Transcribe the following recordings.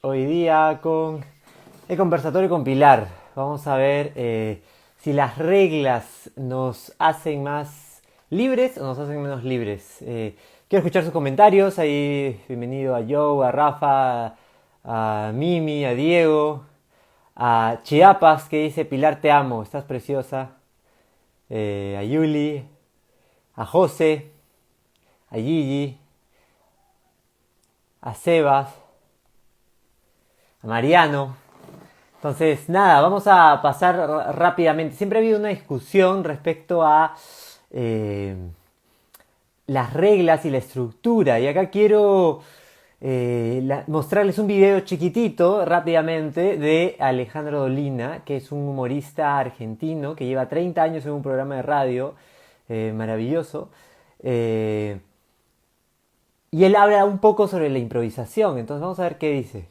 Hoy día con el conversatorio con Pilar. Vamos a ver si las reglas nos hacen más libres o nos hacen menos libres. Quiero escuchar sus comentarios. Ahí, bienvenido a Joe, a Rafa, a Mimi, a Diego, a Chiapas que dice Pilar te amo, estás preciosa. A Yuli, a José, a Gigi, a Sebas, a Mariano. Entonces, nada, vamos a pasar rápidamente. Siempre ha habido una discusión respecto a eh, las reglas y la estructura. Y acá quiero mostrarles un video chiquitito, rápidamente, de Alejandro Dolina, que es un humorista argentino que lleva 30 años en un programa de radio maravilloso. Eh, y él habla un poco sobre la improvisación. Entonces, vamos a ver qué dice.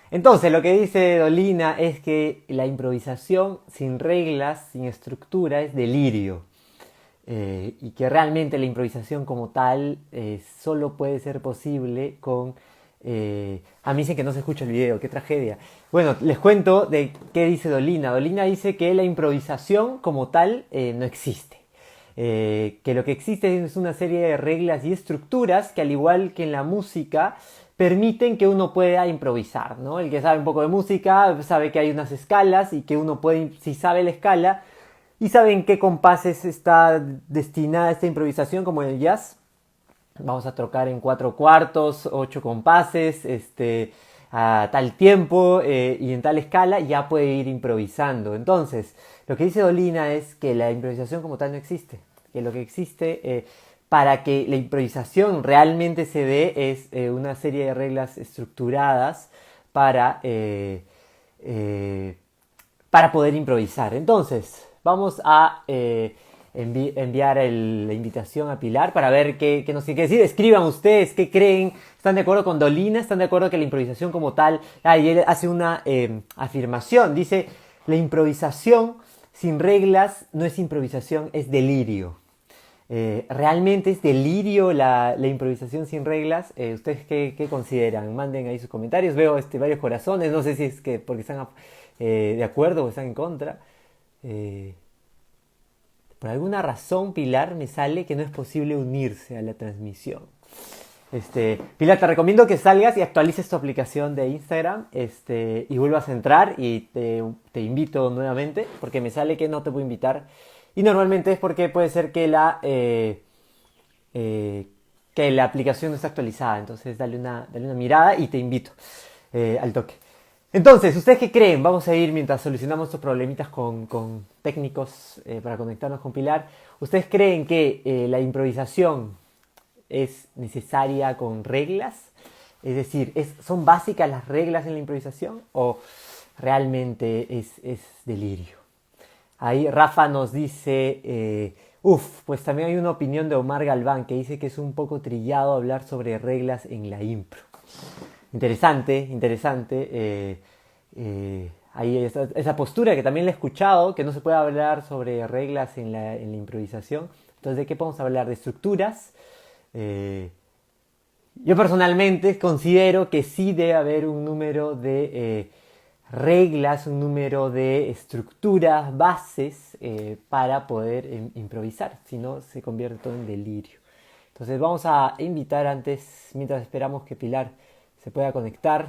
Entonces, lo que dice Dolina es que la improvisación sin reglas, sin estructura, es delirio. Y que realmente la improvisación como tal solo puede ser posible con... a mí dicen que no se escucha el video, qué tragedia. Bueno, les cuento de qué dice Dolina. Dolina dice que la improvisación como tal no existe. Que lo que existe es una serie de reglas y estructuras que al igual que en la música permiten que uno pueda improvisar, ¿no? El que sabe un poco de música sabe que hay unas escalas y que uno puede, si sabe la escala y sabe en qué compases está destinada esta improvisación, como en el jazz, vamos a tocar en 4/4, 8 compases, a tal tiempo y en tal escala, ya puede ir improvisando. Entonces, lo que dice Dolina es que la improvisación como tal no existe, que lo que existe para que la improvisación realmente se dé es una serie de reglas estructuradas para, para poder improvisar. Entonces, vamos a enviar la invitación a Pilar para ver qué nos tiene que decir. Escriban ustedes qué creen. ¿Están de acuerdo con Dolina? ¿Están de acuerdo que la improvisación como tal... Y él hace una afirmación. Dice, la improvisación sin reglas no es improvisación, es delirio. ¿Realmente es delirio la improvisación sin reglas? ¿Ustedes qué consideran? Manden ahí sus comentarios. Veo varios corazones. No sé si es que porque están de acuerdo o están en contra. Eh, por alguna razón, Pilar me sale que no es posible unirse a la transmisión. Pilar, te recomiendo que salgas y actualices tu aplicación de Instagram y vuelvas a entrar y te invito nuevamente porque me sale que no te puedo invitar. Y normalmente es porque puede ser que la aplicación no está actualizada. Entonces dale una mirada y te invito al toque. Entonces, ¿ustedes qué creen? Vamos a ir mientras solucionamos estos problemitas con técnicos para conectarnos con Pilar. ¿Ustedes creen que la improvisación es necesaria con reglas? Es decir, ¿son básicas las reglas en la improvisación o realmente es delirio? Ahí Rafa nos dice, pues también hay una opinión de Omar Galván que dice que es un poco trillado hablar sobre reglas en la impro. Interesante, interesante. Hay esa postura que también la he escuchado, que no se puede hablar sobre reglas en la improvisación. Entonces, ¿de qué podemos hablar? De estructuras. Eh, yo personalmente considero que sí debe haber un número de reglas, un número de estructuras, bases para poder improvisar, si no se convierte todo en delirio. Entonces vamos a invitar antes, mientras esperamos que Pilar se pueda conectar,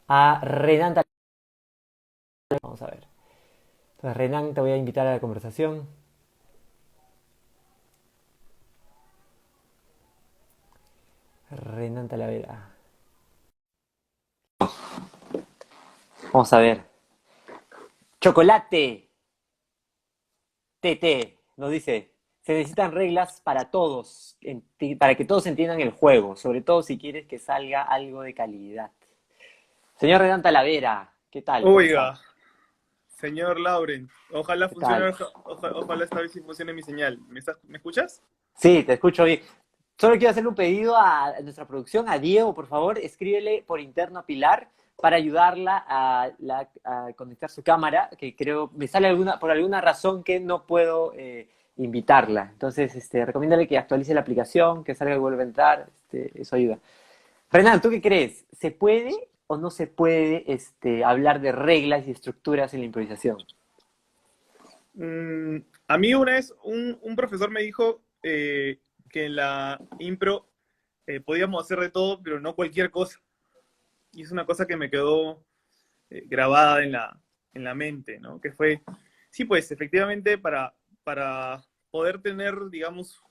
a Renan. Vamos a ver. Entonces Renan, te voy a invitar a la conversación. Renan Talavera. Vamos a ver. Chocolate. TT nos dice, se necesitan reglas para todos, para que todos entiendan el juego, sobre todo si quieres que salga algo de calidad. Señor Renan Talavera, ¿Qué tal? ¿Cómo está? Oiga, señor Lauren, ojalá ¿Qué funcione, tal? ojalá esta vez sí funcione mi señal. ¿Me escuchas? Sí, te escucho bien. Solo quiero hacerle un pedido a nuestra producción, a Diego, por favor, escríbele por interno a Pilar para ayudarla a conectar su cámara, que creo me sale por alguna razón que no puedo invitarla. Entonces, recomiéndale que actualice la aplicación, que salga y vuelva a entrar, eso ayuda. Renan, ¿tú qué crees? ¿Se puede o no se puede hablar de reglas y estructuras en la improvisación? Mm, a mí una vez un profesor me dijo que en la impro podíamos hacer de todo, pero no cualquier cosa. Y es una cosa que me quedó grabada en la mente, ¿no? Que fue, sí, pues efectivamente para poder tener, digamos,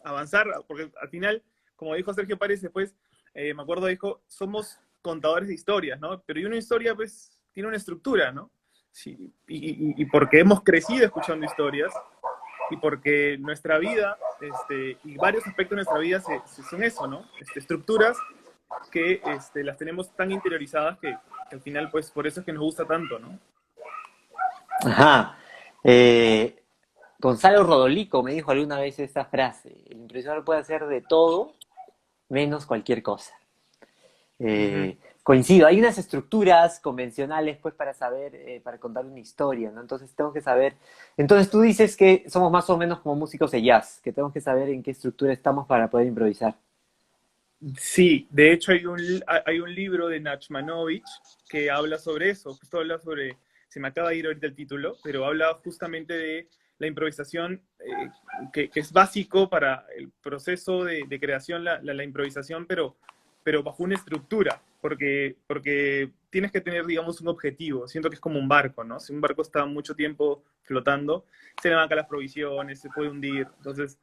avanzar, porque al final, como dijo Sergio Párez después, me acuerdo, dijo, somos contadores de historias, ¿no? Pero y una historia, pues, tiene una estructura, ¿no? Sí, y porque hemos crecido escuchando historias y porque nuestra vida y varios aspectos de nuestra vida son eso, ¿no? Estructuras que las tenemos tan interiorizadas que al final, pues, por eso es que nos gusta tanto, ¿no? Ajá. Eh, Gonzalo Rodolico me dijo alguna vez esta frase: el improvisador puede hacer de todo menos cualquier cosa. Ujú. Coincido, hay unas estructuras convencionales pues para saber, para contar una historia, ¿no? Entonces tengo que saber, entonces tú dices que somos más o menos como músicos de jazz, que tenemos que saber en qué estructura estamos para poder improvisar. Sí, de hecho hay un libro de Nachmanovich que habla sobre eso, justo habla sobre, se me acaba de ir ahorita el título, pero habla justamente de la improvisación, que es básico para el proceso de creación, la improvisación, pero bajo una estructura, porque tienes que tener, digamos, un objetivo. Siento que es como un barco, ¿no? Si un barco está mucho tiempo flotando, se le van las provisiones, se puede hundir, entonces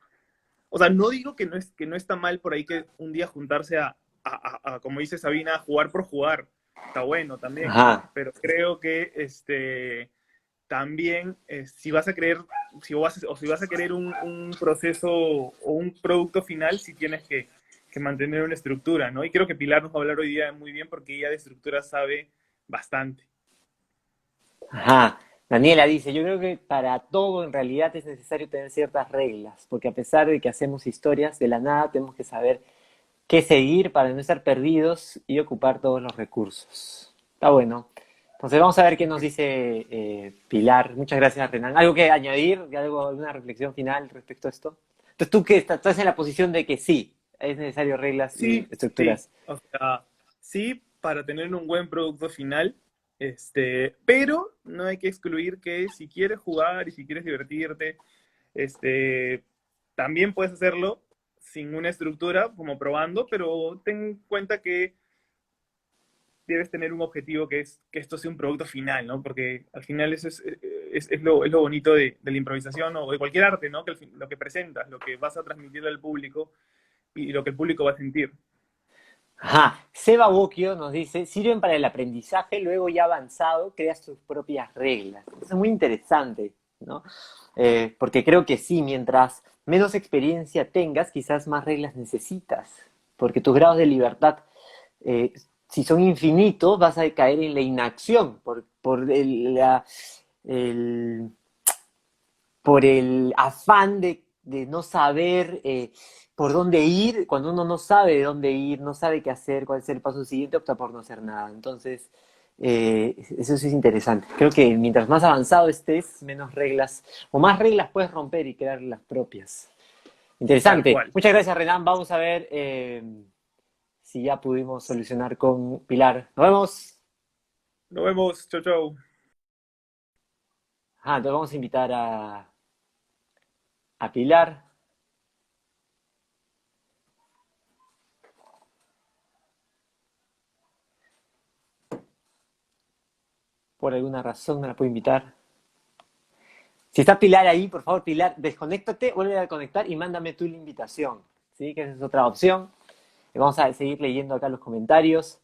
o sea, no digo que no está mal por ahí que un día juntarse como dice Sabina, a jugar por jugar. Está bueno también, ¿no? Ajá, Pero creo que también, si vas a querer, si vas a querer un proceso o un producto final, sí tienes que mantener una estructura, ¿no? Y creo que Pilar nos va a hablar hoy día muy bien porque ella de estructura sabe bastante. ajá. Daniela dice, yo creo que para todo en realidad es necesario tener ciertas reglas, porque a pesar de que hacemos historias de la nada, tenemos que saber qué seguir para no estar perdidos y ocupar todos los recursos. Está bueno. Entonces vamos a ver qué nos dice Pilar. Muchas gracias, Renan. ¿Algo que añadir? ¿Alguna reflexión final respecto a esto? Entonces tú que estás en la posición de que sí, es necesario reglas y Sí, sí, estructuras. o sea, sí para tener un buen producto final, pero no hay que excluir que si quieres jugar y si quieres divertirte, este, también puedes hacerlo sin una estructura, como probando, pero ten en cuenta que debes tener un objetivo que es que esto sea un producto final, ¿no? Porque al final eso es lo bonito de la improvisación o de cualquier arte, ¿no? Que lo que presentas, lo que vas a transmitirle al público y lo que el público va a sentir. Ajá. Seba Bocchio nos dice, sirven para el aprendizaje, luego ya avanzado, creas tus propias reglas. Eso es muy interesante, ¿no? Porque creo que sí, mientras menos experiencia tengas, quizás más reglas necesitas, porque tus grados de libertad, eh, si son infinitos, vas a caer en la inacción el- por el afán de no saber por dónde ir. Cuando uno no sabe de dónde ir, no sabe qué hacer, cuál es el paso siguiente, opta por no hacer nada. Entonces, eso sí es interesante. Creo que mientras más avanzado estés, menos reglas o más reglas puedes romper y crear las propias. Tal Interesante. cual. Muchas gracias, Renan. Vamos a ver si ya pudimos solucionar con Pilar. Nos vemos. Nos vemos. Chau, chau. Ah, entonces vamos a invitar a Pilar. Por alguna razón no la puedo invitar. Si está Pilar ahí, por favor, Pilar, desconéctate, vuelve a conectar y mándame tú la invitación. ¿Sí? Que esa es otra opción. Vamos a seguir leyendo acá los comentarios.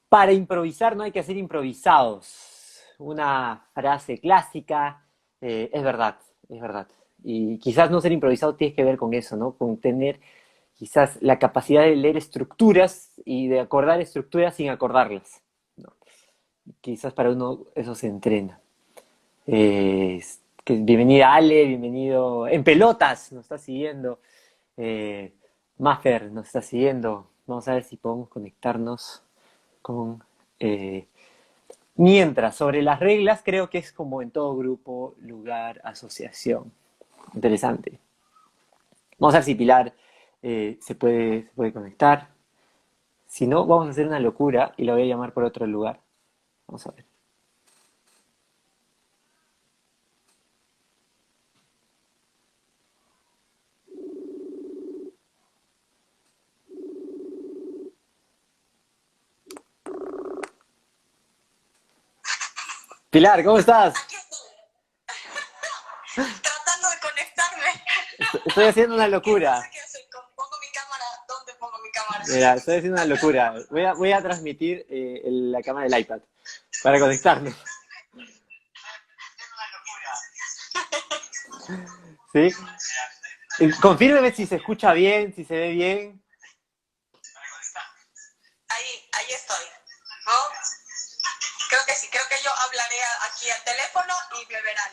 Para improvisar no hay que ser improvisados. Una frase clásica. Es verdad, es verdad. Y quizás no ser improvisado tiene que ver con eso, ¿no? Con tener quizás la capacidad de leer estructuras y de acordar estructuras sin acordarlas, ¿no? quizás para uno eso se entrena. Bienvenida Ale, bienvenido en pelotas, nos está siguiendo. Eh, Maffer nos está siguiendo. Vamos a ver si podemos conectarnos con... eh, mientras, sobre las reglas, creo que es como en todo grupo, lugar, asociación. Interesante. Vamos a ver si Pilar se puede conectar. Si no, vamos a hacer una locura y la voy a llamar por otro lugar. Vamos a ver. Pilar, ¿cómo estás? Aquí estoy, tratando de conectarme. Estoy haciendo una No locura. sé qué hacer. Pongo mi cámara. ¿Dónde pongo mi cámara? Mira, estoy haciendo una locura. Voy a transmitir la cámara del iPad para conectarnos. ¿Sí? Confírmeme si se escucha bien, si se ve bien. Ahí estoy. ¿No? Creo que sí. Creo que yo hablaré aquí al teléfono y me verán.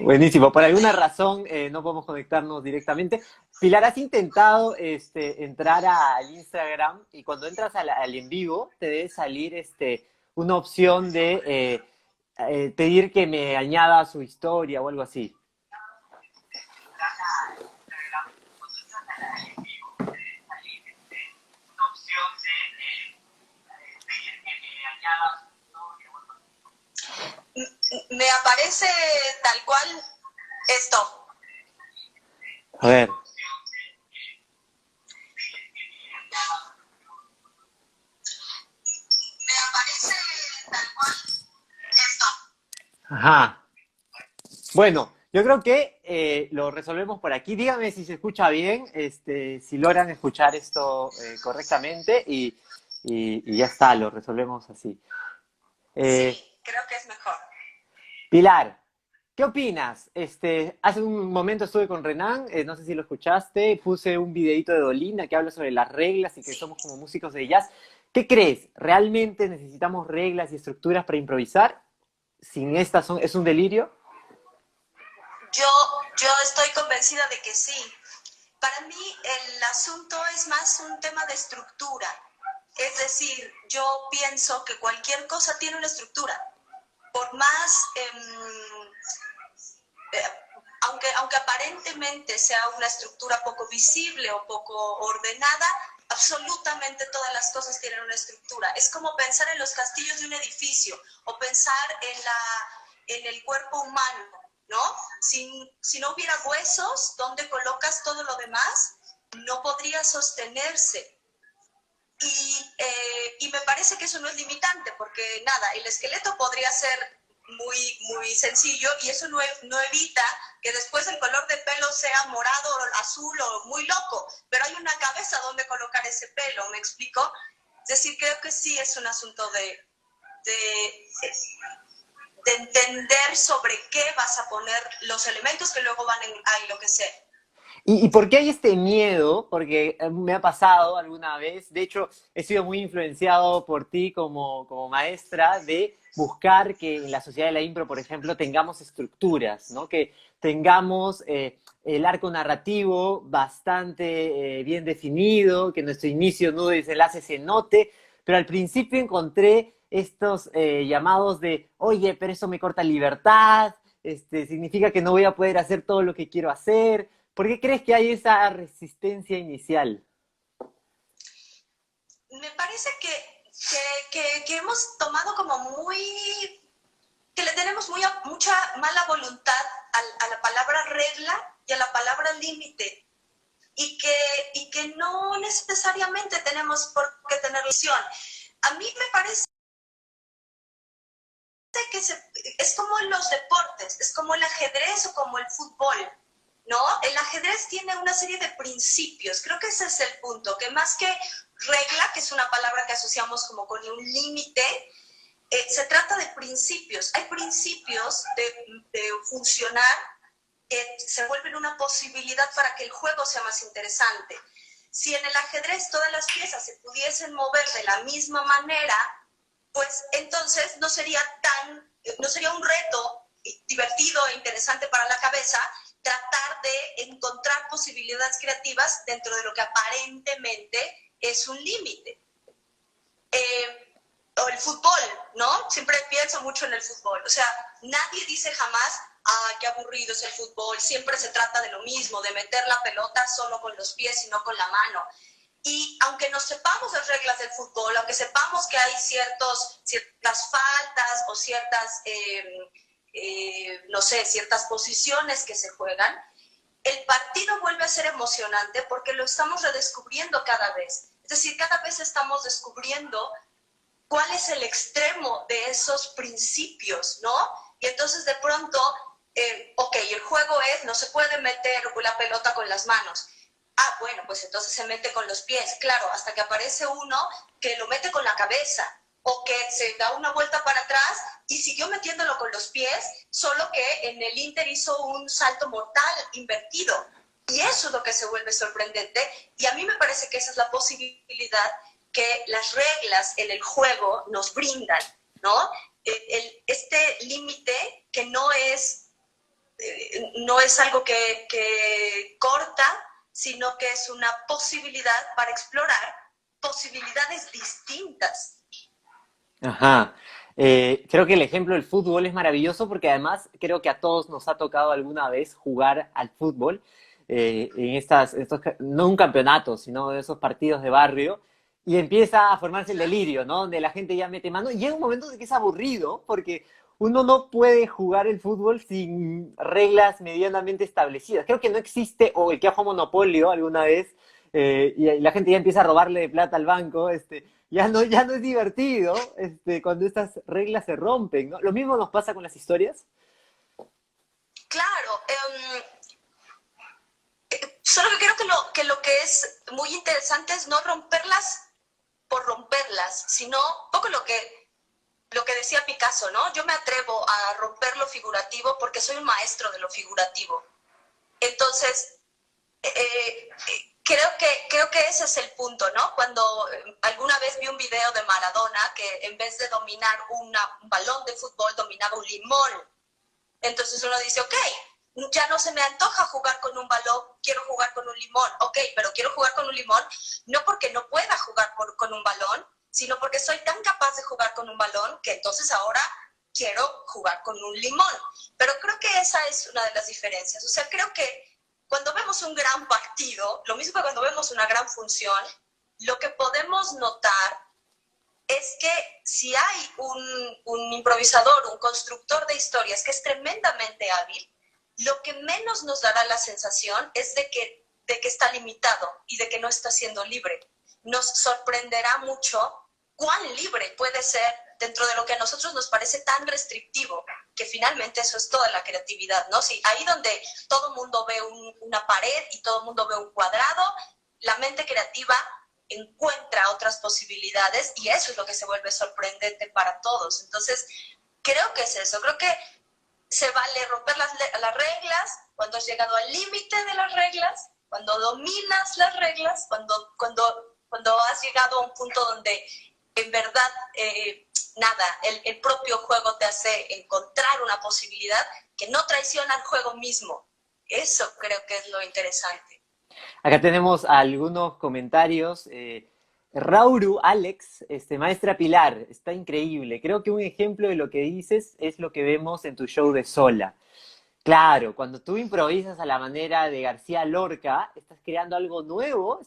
Buenísimo. Por alguna razón no podemos conectarnos directamente. Pilar, ¿has intentado entrar al Instagram y cuando entras al en vivo te debe salir una opción de pedir que me añada su historia o algo así? Me aparece tal cual esto. A ver. Me aparece tal cual esto. Ajá. Bueno, yo creo que lo resolvemos por aquí. Dígame si se escucha bien, si logran escuchar esto correctamente y ya está, lo resolvemos así. Eh, Sí, creo que es mejor. Pilar, ¿qué opinas? Hace un momento estuve con Renan, no sé si lo escuchaste, puse un videito de Dolina que habla sobre las reglas y que Sí. somos como músicos de jazz. ¿Qué crees? ¿Realmente necesitamos reglas y estructuras para improvisar? ¿Sin estas es un delirio? Yo estoy convencida de que sí. Para mí el asunto es más un tema de estructura. Es decir, yo pienso que cualquier cosa tiene una estructura. Por más, aunque aparentemente sea una estructura poco visible o poco ordenada, absolutamente todas las cosas tienen una estructura. Es como pensar en los castillos de un edificio o pensar en el cuerpo humano, ¿no? Si no hubiera huesos, ¿dónde colocas todo lo demás? No podría sostenerse. Y me parece que eso no es limitante, porque nada, el esqueleto podría ser muy sencillo y eso no evita que después el color de pelo sea morado o azul o muy loco, pero hay una cabeza donde colocar ese pelo, ¿me explico? Es decir, creo que sí es un asunto de, de entender sobre qué vas a poner los elementos que luego van a enloquecer. ¿Y por qué hay este miedo? Porque me ha pasado alguna vez, de hecho he sido muy influenciado por ti como maestra de buscar que en la sociedad de la impro, por ejemplo, tengamos estructuras, ¿no? Que tengamos el arco narrativo bastante bien definido, que nuestro inicio, nudo y desenlace se note, pero al principio encontré estos llamados de, oye, pero eso me corta libertad, significa que no voy a poder hacer todo lo que quiero hacer. ¿Por qué crees que hay esa resistencia inicial? Me parece que hemos tomado como que le tenemos mucha mala voluntad a la palabra regla y a la palabra límite. Y que no necesariamente tenemos por qué tener visión. A mí me parece que es como en los deportes, es como el ajedrez o como el fútbol, ¿no? El ajedrez tiene una serie de principios, creo que ese es el punto, que más que regla, que es una palabra que asociamos como con un límite, se trata de principios. Hay principios de funcionar que se vuelven una posibilidad para que el juego sea más interesante. Si en el ajedrez todas las piezas se pudiesen mover de la misma manera, pues entonces no sería un reto divertido e interesante para la cabeza tratar de encontrar posibilidades creativas dentro de lo que aparentemente es un límite. O el fútbol, ¿no? Siempre pienso mucho en el fútbol. O sea, nadie dice jamás, qué aburrido es el fútbol, siempre se trata de lo mismo, de meter la pelota solo con los pies y no con la mano. Y aunque no sepamos las reglas del fútbol, aunque sepamos que hay ciertas faltas o no sé, ciertas posiciones que se juegan, el partido vuelve a ser emocionante porque lo estamos redescubriendo cada vez. Es decir, cada vez estamos descubriendo cuál es el extremo de esos principios, ¿no? Y entonces de pronto, ok, el juego es, no se puede meter la pelota con las manos. Bueno, pues entonces se mete con los pies, claro, hasta que aparece uno que lo mete con la cabeza o que se da una vuelta para atrás y siguió metiéndolo con los pies, solo que en el Inter hizo un salto mortal invertido. Y eso es lo que se vuelve sorprendente y a mí me parece que esa es la posibilidad que las reglas en el juego nos brindan, ¿no? Este límite que no es algo que corta, sino que es una posibilidad para explorar posibilidades distintas. Ajá. Creo que el ejemplo del fútbol es maravilloso porque además creo que a todos nos ha tocado alguna vez jugar al fútbol en no un campeonato, sino de esos partidos de barrio y empieza a formarse el delirio, ¿no? Donde la gente ya mete mano y llega un momento de que es aburrido porque uno no puede jugar el fútbol sin reglas medianamente establecidas. Creo que no existe, o el que ha jugado Monopolio alguna vez, y la gente ya empieza a robarle plata al banco, ya no es divertido cuando estas reglas se rompen, ¿no? Lo mismo nos pasa con las historias. Claro, solo que creo que lo que es muy interesante es no romperlas por romperlas, sino un poco lo que decía Picasso, ¿no? Yo me atrevo a romper lo figurativo porque soy un maestro de lo figurativo. Entonces, creo que ese es el punto, ¿no? Cuando alguna vez vi un video de Maradona que en vez de dominar un balón de fútbol, dominaba un limón. Entonces uno dice, ok, ya no se me antoja jugar con un balón, quiero jugar con un limón. Ok, pero quiero jugar con un limón no porque no pueda jugar con un balón, sino porque soy tan capaz de jugar con un balón que entonces ahora quiero jugar con un limón. Pero creo que esa es una de las diferencias. O sea, creo que cuando vemos un gran partido, lo mismo que cuando vemos una gran función, lo que podemos notar es que si hay un improvisador, un constructor de historias que es tremendamente hábil, lo que menos nos dará la sensación es de que está limitado y de que no está siendo libre. Nos sorprenderá mucho cuán libre puede ser dentro de lo que a nosotros nos parece tan restrictivo, que finalmente eso es toda la creatividad, ¿no? Sí, ahí donde todo el mundo ve una pared y todo el mundo ve un cuadrado, la mente creativa encuentra otras posibilidades y eso es lo que se vuelve sorprendente para todos. Entonces, creo que es eso, creo que se vale romper las reglas cuando has llegado al límite de las reglas, cuando dominas las reglas, cuando has llegado a un punto donde en verdad el propio juego te hace encontrar una posibilidad que no traiciona al juego mismo. Eso creo que es lo interesante. Acá tenemos algunos comentarios. Rauru, Alex, maestra Pilar, está increíble. Creo que un ejemplo de lo que dices es lo que vemos en tu show de Sola. Claro, cuando tú improvisas a la manera de García Lorca, estás creando algo nuevo,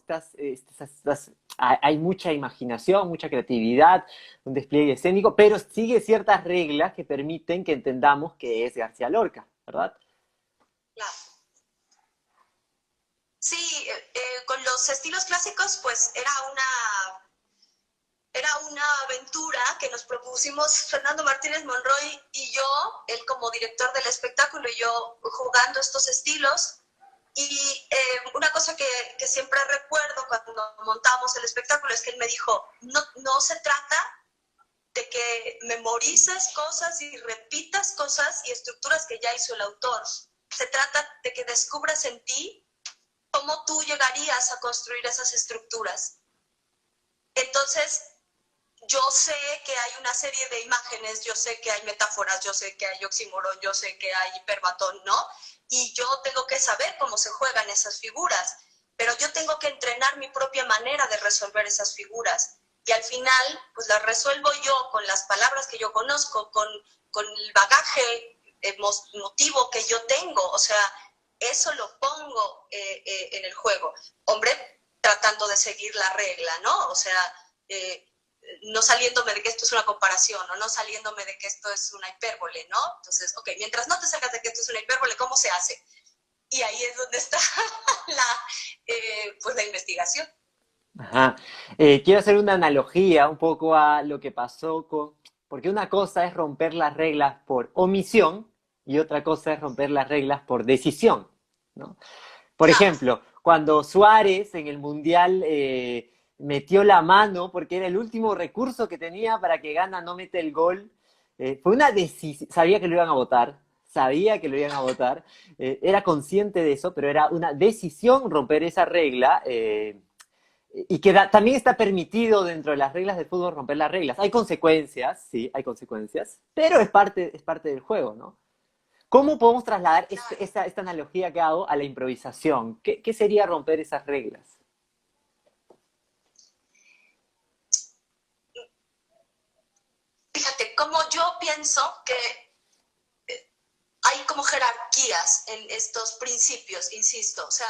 hay mucha imaginación, mucha creatividad, un despliegue escénico, pero sigue ciertas reglas que permiten que entendamos que es García Lorca, ¿verdad? Claro. Sí, con los estilos clásicos, pues era una aventura que nos propusimos Fernando Martínez Monroy y yo, él como director del espectáculo y yo jugando estos estilos. Y una cosa que siempre recuerdo cuando montamos el espectáculo es que él me dijo, no se trata de que memorices cosas y repitas cosas y estructuras que ya hizo el autor. Se trata de que descubras en ti cómo tú llegarías a construir esas estructuras. Entonces, yo sé que hay una serie de imágenes, yo sé que hay metáforas, yo sé que hay oxímoron, yo sé que hay hiperbatón, ¿no? Y yo tengo que saber cómo se juegan esas figuras, pero yo tengo que entrenar mi propia manera de resolver esas figuras. Y al final, pues las resuelvo yo con las palabras que yo conozco, con el bagaje emotivo que yo tengo. O sea, eso lo pongo en el juego. Hombre, tratando de seguir la regla, ¿no? O sea, no saliéndome de que esto es una comparación, o no saliéndome de que esto es una hipérbole, ¿no? Entonces, ok, mientras no te salgas de que esto es una hipérbole, ¿cómo se hace? Y ahí es donde está pues la investigación. Ajá. Quiero hacer una analogía un poco a lo que pasó con... Porque una cosa es romper las reglas por omisión y otra cosa es romper las reglas por decisión, ¿no? Por Claro. ejemplo, cuando Suárez en el Mundial metió la mano porque era el último recurso que tenía para que Ghana no mete el gol, fue una decisión, sabía que lo iban a votar, sabía que lo iban a votar, era consciente de eso, pero era una decisión romper esa regla y que también está permitido dentro de las reglas del fútbol romper las reglas. Hay consecuencias, sí, hay consecuencias, pero es parte del juego, ¿no? ¿Cómo podemos trasladar Claro. esta analogía que hago a la improvisación? ¿Qué sería romper esas reglas? Fíjate, como yo pienso que hay como jerarquías en estos principios, insisto. O sea,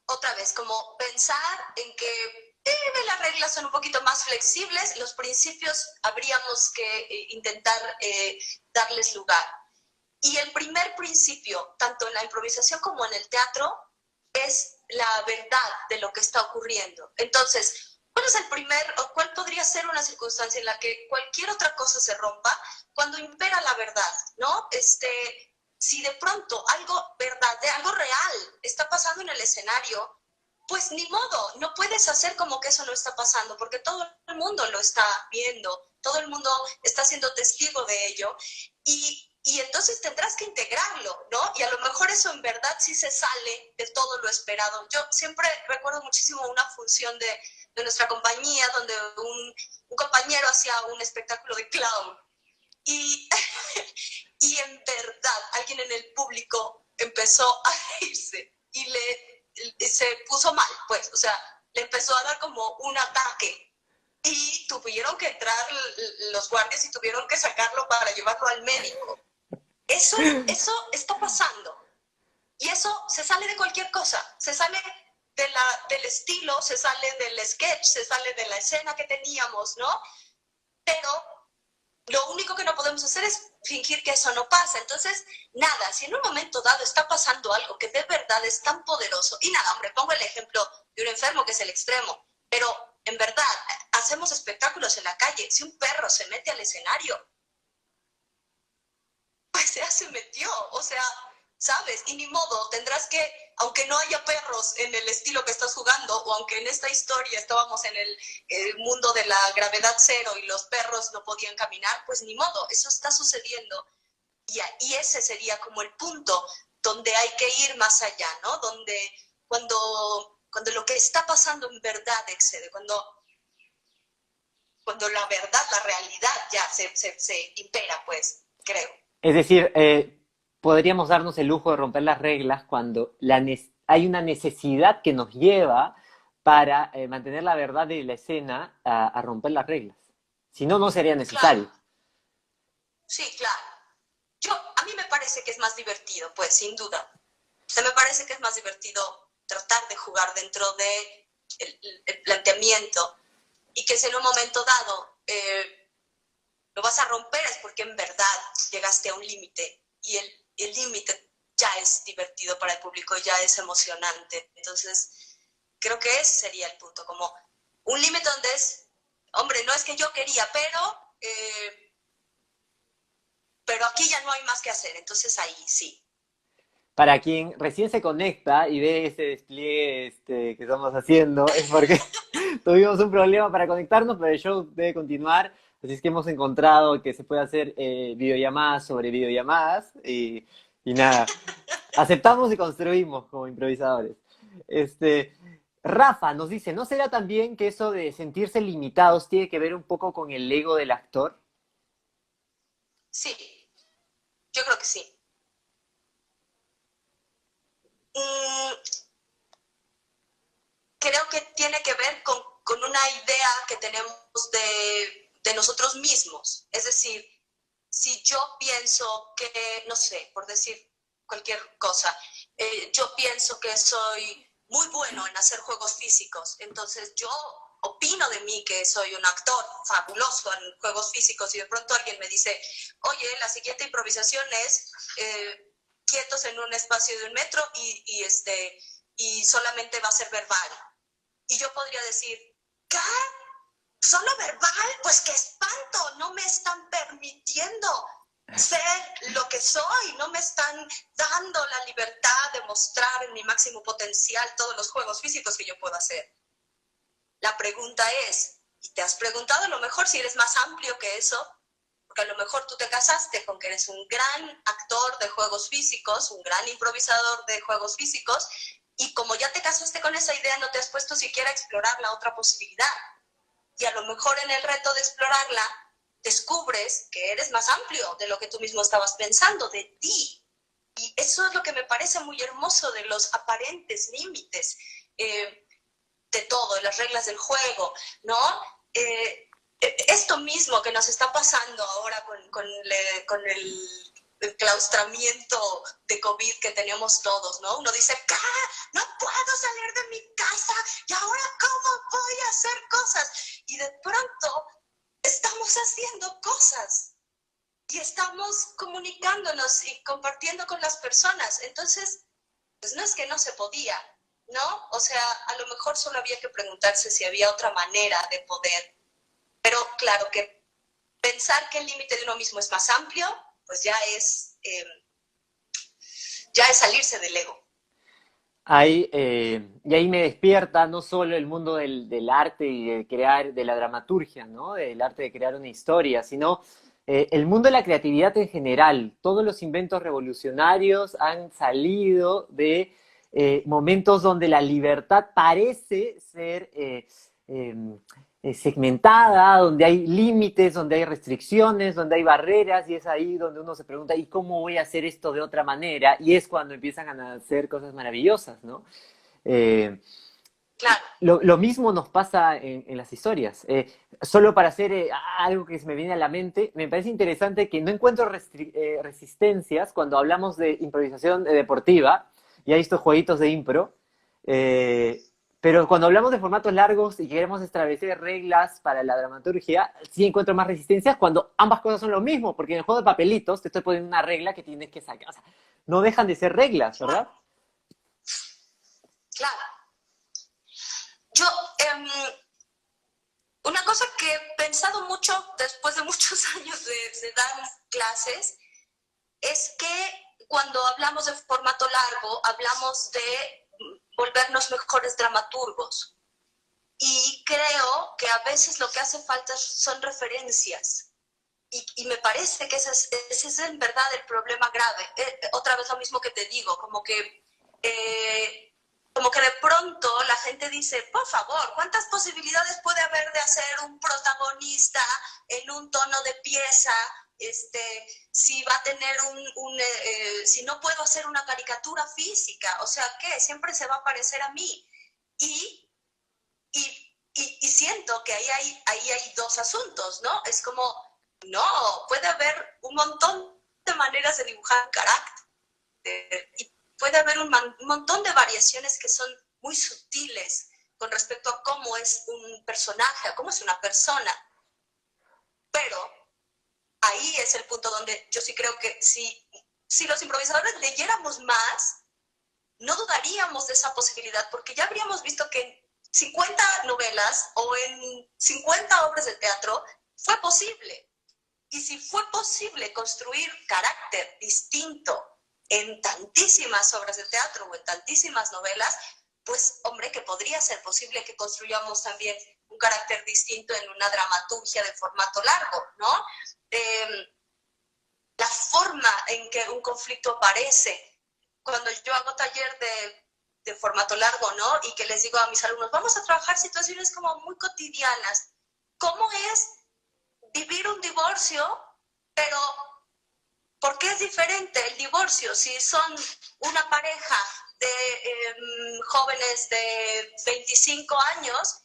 otra vez, como pensar en que las reglas son un poquito más flexibles, los principios habríamos que intentar darles lugar. Y el primer principio, tanto en la improvisación como en el teatro, es la verdad de lo que está ocurriendo. Entonces, ¿cuál es el primer o cuál podría ser una circunstancia en la que cualquier otra cosa se rompa? Cuando impera la verdad, ¿no? Si de pronto algo verdad, de algo real está pasando en el escenario, pues ni modo, no puedes hacer como que eso no está pasando, porque todo el mundo lo está viendo, todo el mundo está siendo testigo de ello, y entonces tendrás que integrarlo, ¿no? Y a lo mejor eso en verdad sí se sale de todo lo esperado. Yo siempre recuerdo muchísimo una función de nuestra compañía donde un compañero hacía un espectáculo de clown y, y en verdad alguien en el público empezó a reírse y se puso mal, pues, o sea, le empezó a dar como un ataque y tuvieron que entrar los guardias y tuvieron que sacarlo para llevarlo al médico. Eso está pasando. Y eso se sale de cualquier cosa. Se sale del estilo, se sale del sketch, se sale de la escena que teníamos, ¿no? Pero lo único que no podemos hacer es fingir que eso no pasa. Entonces, nada, si en un momento dado está pasando algo que de verdad es tan poderoso, y nada, hombre, pongo el ejemplo de un enfermo que es el extremo, pero en verdad, hacemos espectáculos en la calle. Si un perro se mete al escenario, pues ya se metió, o sea, ¿sabes? Y ni modo, tendrás que, aunque no haya perros en el estilo que estás jugando, o aunque en esta historia estábamos en el mundo de la gravedad cero y los perros no podían caminar, pues ni modo, eso está sucediendo. Y ese sería como el punto donde hay que ir más allá, ¿no? Donde cuando lo que está pasando en verdad excede, cuando la verdad, la realidad ya se impera, pues, creo. Es decir, podríamos darnos el lujo de romper las reglas cuando hay una necesidad que nos lleva para mantener la verdad de la escena a romper las reglas. Si no, no sería Claro, necesario. sí, claro. A mí me parece que es más divertido, pues, sin duda. O sea, me parece que es más divertido tratar de jugar dentro de el planteamiento y que si en un momento dado lo vas a romper es porque en verdad llegaste a un límite y el límite ya es divertido para el público, ya es emocionante. Entonces, creo que ese sería el punto, como un límite donde es, hombre, no es que yo quería, pero aquí ya no hay más que hacer, entonces ahí sí. Para quien recién se conecta y ve ese despliegue que estamos haciendo, es porque tuvimos un problema para conectarnos, pero el show debe continuar. Así es que hemos encontrado que se puede hacer videollamadas sobre videollamadas y nada, aceptamos y construimos como improvisadores. Este, Rafa nos dice, ¿no será también que eso de sentirse limitados tiene que ver un poco con el ego del actor? Sí, yo creo que sí. Mm, creo que tiene que ver con una idea que tenemos de nosotros mismos. Es decir, si yo pienso que, no sé, por decir cualquier cosa, yo pienso que soy muy bueno en hacer juegos físicos, entonces yo opino de mí que soy un actor fabuloso en juegos físicos y de pronto alguien me dice, oye, la siguiente improvisación es quietos en un espacio de 1 metro y solamente va a ser verbal. Y yo podría decir, ¿qué? ¿Solo verbal? Pues qué espanto, no me están permitiendo ser lo que soy, no me están dando la libertad de mostrar en mi máximo potencial todos los juegos físicos que yo puedo hacer. La pregunta es, ¿y te has preguntado a lo mejor si eres más amplio que eso? Porque a lo mejor tú te casaste con que eres un gran actor de juegos físicos, un gran improvisador de juegos físicos, y como ya te casaste con esa idea, no te has puesto siquiera a explorar la otra posibilidad. Y a lo mejor en el reto de explorarla, descubres que eres más amplio de lo que tú mismo estabas pensando, de ti. Y eso es lo que me parece muy hermoso de los aparentes límites de todo, de las reglas del juego, ¿no? Esto mismo que nos está pasando ahora con el claustramiento de COVID que tenemos todos, ¿no? Uno dice, ¡ah! No puedo salir de mi casa y ahora ¿cómo voy a hacer cosas? Y de pronto estamos haciendo cosas y estamos comunicándonos y compartiendo con las personas. Entonces, pues no es que no se podía, ¿no? O sea, a lo mejor solo había que preguntarse si había otra manera de poder. Pero claro que pensar que el límite de uno mismo es más amplio, pues ya es salirse del ego. Ahí, y ahí me despierta no solo el mundo del arte y de crear, de la dramaturgia, ¿no? Del arte de crear una historia, sino el mundo de la creatividad en general. Todos los inventos revolucionarios han salido de momentos donde la libertad parece ser segmentada, donde hay límites, donde hay restricciones, donde hay barreras, y es ahí donde uno se pregunta, ¿y cómo voy a hacer esto de otra manera? Y es cuando empiezan a hacer cosas maravillosas, ¿no? Eh, Claro. lo mismo nos pasa en las historias. Solo para hacer algo que se me viene a la mente, me parece interesante que no encuentro resistencias cuando hablamos de improvisación deportiva, y hay estos jueguitos de impro, eh, pero cuando hablamos de formatos largos y queremos establecer reglas para la dramaturgia, sí encuentro más resistencias cuando ambas cosas son lo mismo, porque en el juego de papelitos te estoy poniendo una regla que tienes que sacar. O sea, no dejan de ser reglas, ¿verdad? Claro. Yo, una cosa que he pensado mucho después de muchos años de dar clases es que cuando hablamos de formato largo, hablamos de volvernos mejores dramaturgos. Y creo que a veces lo que hace falta son referencias. Y me parece que ese es en verdad el problema grave. Otra vez lo mismo que te digo, como que de pronto la gente dice, por favor, ¿cuántas posibilidades puede haber de hacer un protagonista en un tono de pieza? Si va a tener si no puedo hacer una caricatura física, o sea, ¿qué? Siempre se va a parecer a mí. Y siento que ahí hay dos asuntos, ¿no? Es como, no, puede haber un montón de maneras de dibujar carácter y puede haber un montón de variaciones que son muy sutiles con respecto a cómo es un personaje, a cómo es una persona. Pero ahí es el punto donde yo sí creo que si los improvisadores leyéramos más, no dudaríamos de esa posibilidad, porque ya habríamos visto que en 50 novelas o en 50 obras de teatro fue posible. Y si fue posible construir carácter distinto en tantísimas obras de teatro o en tantísimas novelas, pues, hombre, que podría ser posible que construyamos también un carácter distinto en una dramaturgia de formato largo, ¿no? La forma en que un conflicto aparece. Cuando yo hago taller de formato largo, ¿no? Y que les digo a mis alumnos, vamos a trabajar situaciones como muy cotidianas. ¿Cómo es vivir un divorcio? Pero, ¿por qué es diferente el divorcio? Si son una pareja de jóvenes de 25 años,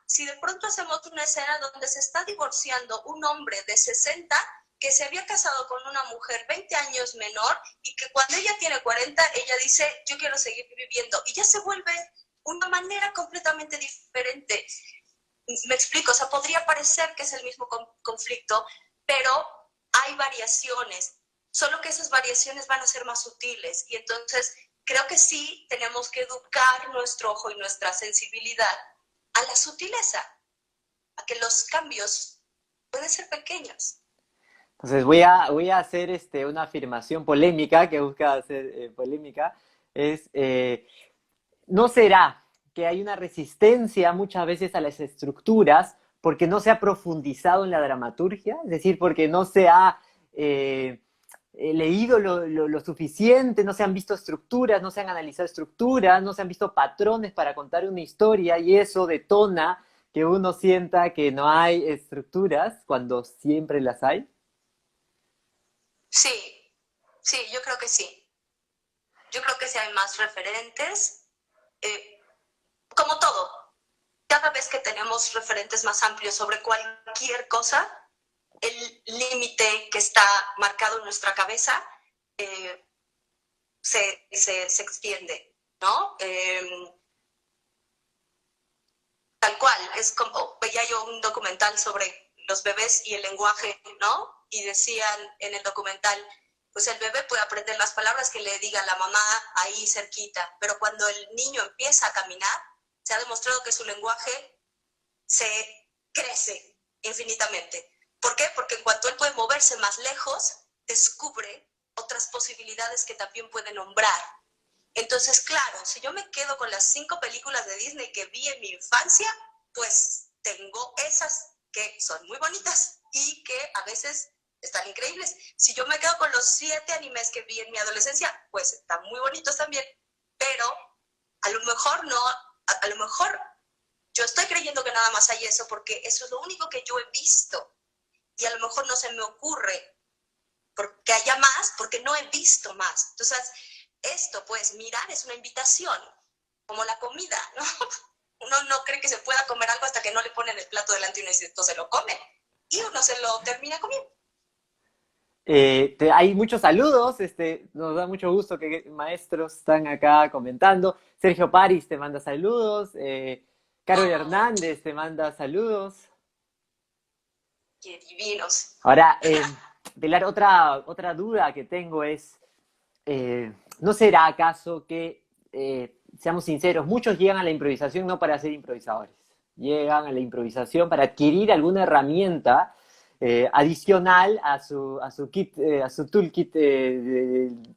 si de pronto hacemos una escena donde se está divorciando un hombre de 60 que se había casado con una mujer 20 años menor y que cuando ella tiene 40, ella dice, yo quiero seguir viviendo. Y ya se vuelve una manera completamente diferente. Me explico, o sea, podría parecer que es el mismo conflicto, pero hay variaciones, solo que esas variaciones van a ser más sutiles. Y entonces creo que sí tenemos que educar nuestro ojo y nuestra sensibilidad a la sutileza, a que los cambios pueden ser pequeños. Entonces voy a hacer una afirmación polémica, que busca hacer polémica, es, ¿no será que hay una resistencia muchas veces a las estructuras porque no se ha profundizado en la dramaturgia? Es decir, porque no se ha leído lo suficiente, no se han visto estructuras, no se han analizado estructuras, no se han visto patrones para contar una historia, y eso detona que uno sienta que no hay estructuras cuando siempre las hay. Sí, sí, yo creo que sí. Yo creo que sí hay más referentes. Como todo, cada vez que tenemos referentes más amplios sobre cualquier cosa, el límite que está marcado en nuestra cabeza se extiende, ¿no? Tal cual, es como, veía yo un documental sobre los bebés y el lenguaje, ¿no? Y decían en el documental, pues el bebé puede aprender las palabras que le diga la mamá ahí cerquita, pero cuando el niño empieza a caminar, se ha demostrado que su lenguaje se crece infinitamente. ¿Por qué? Porque en cuanto él puede moverse más lejos, descubre otras posibilidades que también puede nombrar. Entonces, claro, si yo me quedo con las 5 películas de Disney que vi en mi infancia, pues tengo esas que son muy bonitas y que a veces están increíbles. Si yo me quedo con los 7 animes que vi en mi adolescencia, pues están muy bonitos también, pero a lo mejor no, a lo mejor yo estoy creyendo que nada más hay eso porque eso es lo único que yo he visto y a lo mejor no se me ocurre porque haya más, porque no he visto más. Entonces, esto, pues, mirar es una invitación, como la comida, ¿no? Uno no cree que se pueda comer algo hasta que no le ponen el plato delante y uno dice, esto se lo come, y uno se lo termina comiendo. Hay muchos saludos, nos da mucho gusto que maestros están acá comentando. Sergio Paris te manda saludos, Carol Hernández te manda saludos. ¡Qué divinos! Ahora, Pilar, otra duda que tengo es, ¿no será acaso que, seamos sinceros, muchos llegan a la improvisación no para ser improvisadores, llegan a la improvisación para adquirir alguna herramienta adicional a su kit, a su toolkit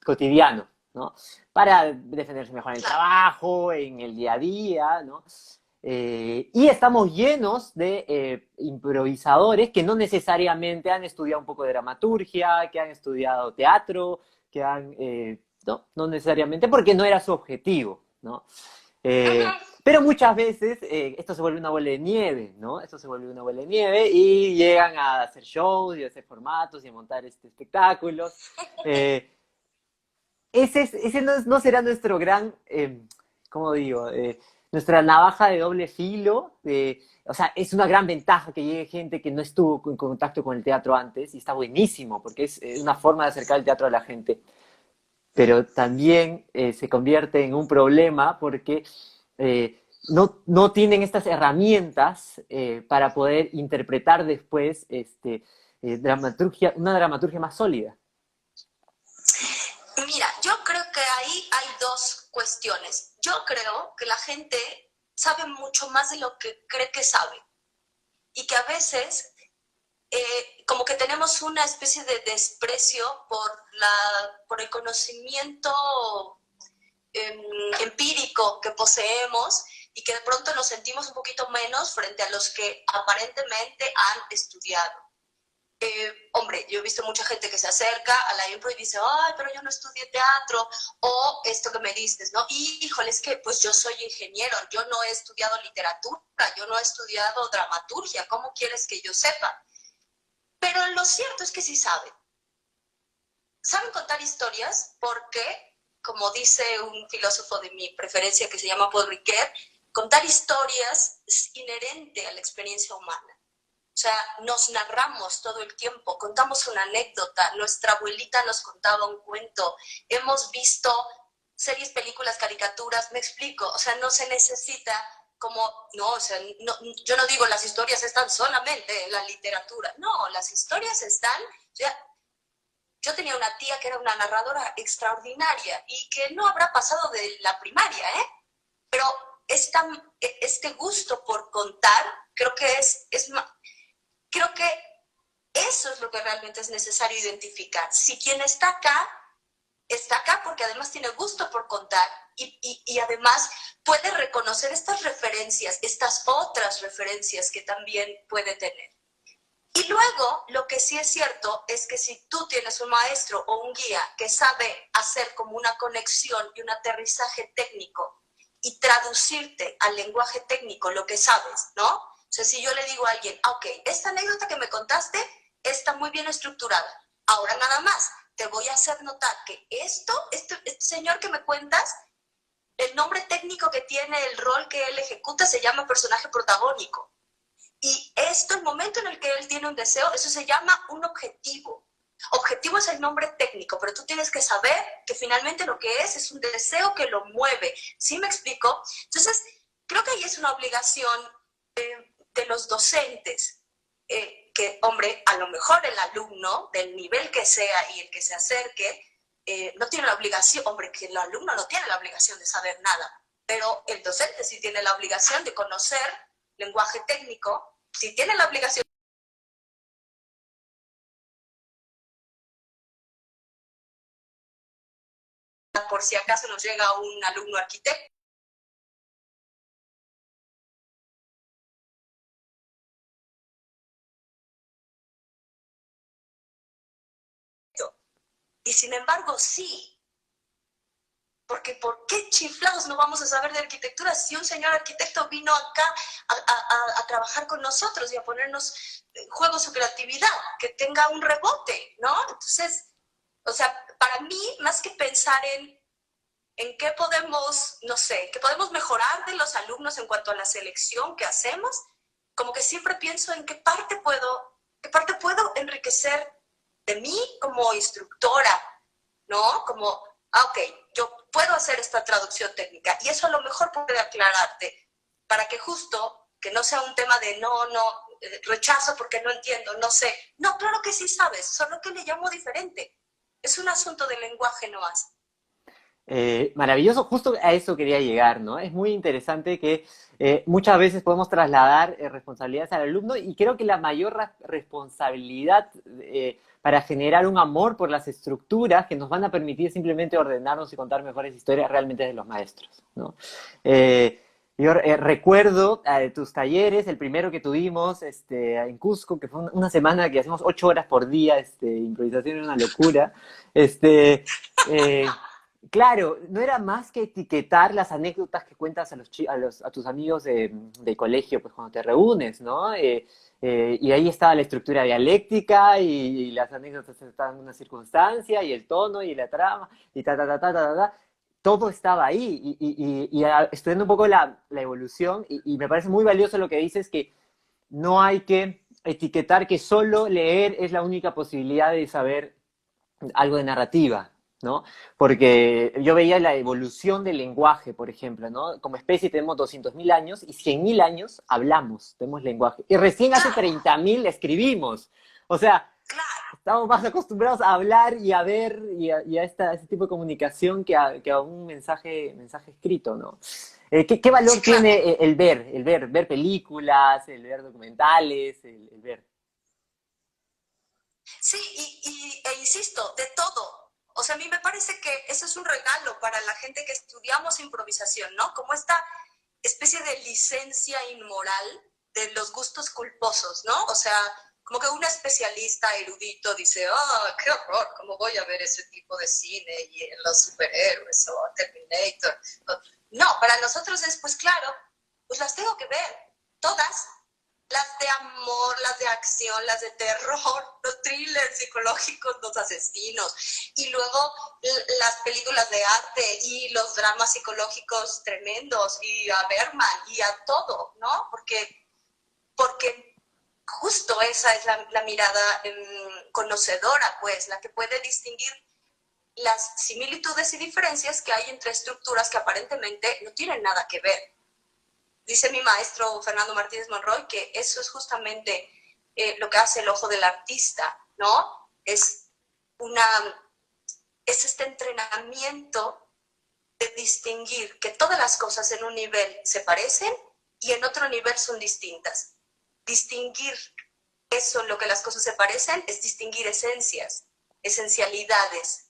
cotidiano, ¿no? Para defenderse mejor en el trabajo, en el día a día, ¿no? Y estamos llenos de improvisadores que no necesariamente han estudiado un poco de dramaturgia, que han estudiado teatro, que han, no necesariamente, porque no era su objetivo, ¿no? Pero muchas veces esto se vuelve una bola de nieve, ¿no? Esto se vuelve una bola de nieve y llegan a hacer shows y a hacer formatos y a montar espectáculos. Ese no será nuestro gran, ¿cómo digo? Nuestra navaja de doble filo. O sea, es una gran ventaja que llegue gente que no estuvo en contacto con el teatro antes y está buenísimo porque es una forma de acercar el teatro a la gente. Pero también se convierte en un problema porque no tienen estas herramientas para poder interpretar después una dramaturgia más sólida. Mira, yo creo que ahí hay 2 cuestiones. Yo creo que la gente sabe mucho más de lo que cree que sabe y que a veces como que tenemos una especie de desprecio por el conocimiento empírico que poseemos y que de pronto nos sentimos un poquito menos frente a los que aparentemente han estudiado. hombre, yo he visto mucha gente que se acerca a la impro y dice, ay, pero yo no estudié teatro, o esto que me dices, ¿no? Y, híjole, es que pues yo soy ingeniero, yo no he estudiado literatura, yo no he estudiado dramaturgia, ¿cómo quieres que yo sepa? Pero lo cierto es que sí saben. Saben contar historias porque, como dice un filósofo de mi preferencia que se llama Paul Ricoeur, contar historias es inherente a la experiencia humana. O sea, nos narramos todo el tiempo, contamos una anécdota, nuestra abuelita nos contaba un cuento, hemos visto series, películas, caricaturas, me explico, o sea, no se necesita como, no, o sea, no, yo no digo las historias están solamente en la literatura, no, las historias están, o sea, yo tenía una tía que era una narradora extraordinaria y que no habrá pasado de la primaria, ¿eh? Pero este gusto por contar, creo que creo que eso es lo que realmente es necesario identificar. Si quien está acá porque además tiene gusto por contar y además puede reconocer estas referencias, estas otras referencias que también puede tener. Y luego, lo que sí es cierto es que si tú tienes un maestro o un guía que sabe hacer como una conexión y un aterrizaje técnico y traducirte al lenguaje técnico lo que sabes, ¿no? O sea, si yo le digo a alguien, ok, esta anécdota que me contaste está muy bien estructurada. Ahora nada más, te voy a hacer notar que este señor que me cuentas, el nombre técnico que tiene, el rol que él ejecuta se llama personaje protagónico. Y el momento en el que él tiene un deseo, eso se llama un objetivo. Objetivo es el nombre técnico, pero tú tienes que saber que finalmente lo que es un deseo que lo mueve. ¿Sí me explico? Entonces, creo que ahí es una obligación de los docentes, que, hombre, a lo mejor el alumno, del nivel que sea y el que se acerque, no tiene la obligación, hombre, que el alumno no tiene la obligación de saber nada, pero el docente sí tiene la obligación de conocer lenguaje técnico, si tiene la obligación por si acaso nos llega un alumno arquitecto. Y sin embargo, sí. Porque ¿por qué chiflados no vamos a saber de arquitectura si un señor arquitecto vino acá a trabajar con nosotros y a ponernos juego su creatividad, que tenga un rebote, ¿no? Entonces, o sea, para mí, más que pensar en qué podemos, no sé, qué podemos mejorar de los alumnos en cuanto a la selección que hacemos, como que siempre pienso en qué parte puedo enriquecer de mí como instructora, ¿no? Como, ok, yo puedo hacer esta traducción técnica y eso a lo mejor puede aclararte para que justo, que no sea un tema de no, rechazo porque no entiendo, no sé. No, claro que sí sabes, solo que le llamo diferente. Es un asunto de lenguaje nomás. Maravilloso, justo a eso quería llegar, ¿no? Es muy interesante que muchas veces podemos trasladar responsabilidades al alumno y creo que la mayor responsabilidad para generar un amor por las estructuras que nos van a permitir simplemente ordenarnos y contar mejores historias realmente es de los maestros, ¿no? Yo recuerdo tus talleres, el primero que tuvimos en Cusco, que fue una semana que hacemos 8 horas por día, improvisación era una locura. Este, eh, Claro, no era más que etiquetar las anécdotas que cuentas a tus amigos de colegio, pues cuando te reúnes, ¿no? Y ahí estaba la estructura dialéctica y las anécdotas estaban en una circunstancia y el tono y la trama y ta. Todo estaba ahí estudiando un poco la evolución y me parece muy valioso lo que dices que no hay que etiquetar que solo leer es la única posibilidad de saber algo de narrativa, ¿no? Porque yo veía la evolución del lenguaje, por ejemplo, ¿no? Como especie tenemos 200.000 años y 100.000 años hablamos, tenemos lenguaje. Y recién hace 30.000 escribimos. O sea, estamos más acostumbrados a hablar y a ver y a ese tipo de comunicación que a un mensaje escrito, ¿no? ¿Qué valor tiene el ver películas, el ver documentales, el ver? Sí, insisto, de todo. O sea, a mí me parece que eso es un regalo para la gente que estudiamos improvisación, ¿no? Como esta especie de licencia inmoral de los gustos culposos, ¿no? O sea, como que un especialista erudito dice, oh, qué horror, ¿cómo voy a ver ese tipo de cine y en los superhéroes o Terminator? No, para nosotros es, pues claro, pues las tengo que ver, todas. Las de amor, las de acción, las de terror, los thrillers psicológicos, los asesinos, y luego las películas de arte y los dramas psicológicos tremendos, y a Bergman y a todo, ¿no? Porque justo esa es la mirada conocedora, pues, la que puede distinguir las similitudes y diferencias que hay entre estructuras que aparentemente no tienen nada que ver. Dice mi maestro Fernando Martínez Monroy que eso es justamente lo que hace el ojo del artista, ¿no? Es este entrenamiento de distinguir que todas las cosas en un nivel se parecen y en otro nivel son distintas. Distinguir eso, lo que las cosas se parecen, es distinguir esencias, esencialidades.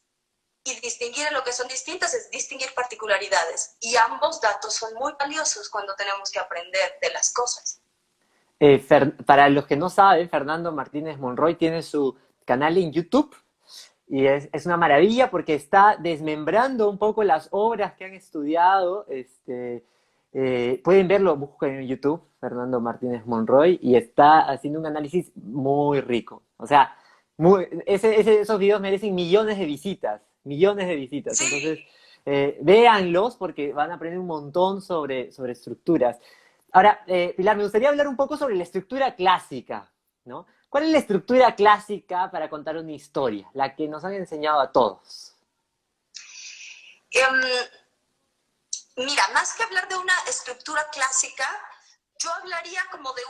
Y distinguir en lo que son distintas es distinguir particularidades. Y ambos datos son muy valiosos cuando tenemos que aprender de las cosas. Para los que no saben, Fernando Martínez Monroy tiene su canal en YouTube y es una maravilla porque está desmembrando un poco las obras que han estudiado. Pueden verlo, busquen en YouTube, Fernando Martínez Monroy, y está haciendo un análisis muy rico. O sea, esos videos merecen millones de visitas, millones de visitas. Sí. Entonces, véanlos porque van a aprender un montón sobre estructuras. Ahora, Pilar, me gustaría hablar un poco sobre la estructura clásica, ¿no? ¿Cuál es la estructura clásica para contar una historia? La que nos han enseñado a todos. Mira, más que hablar de una estructura clásica, yo hablaría como de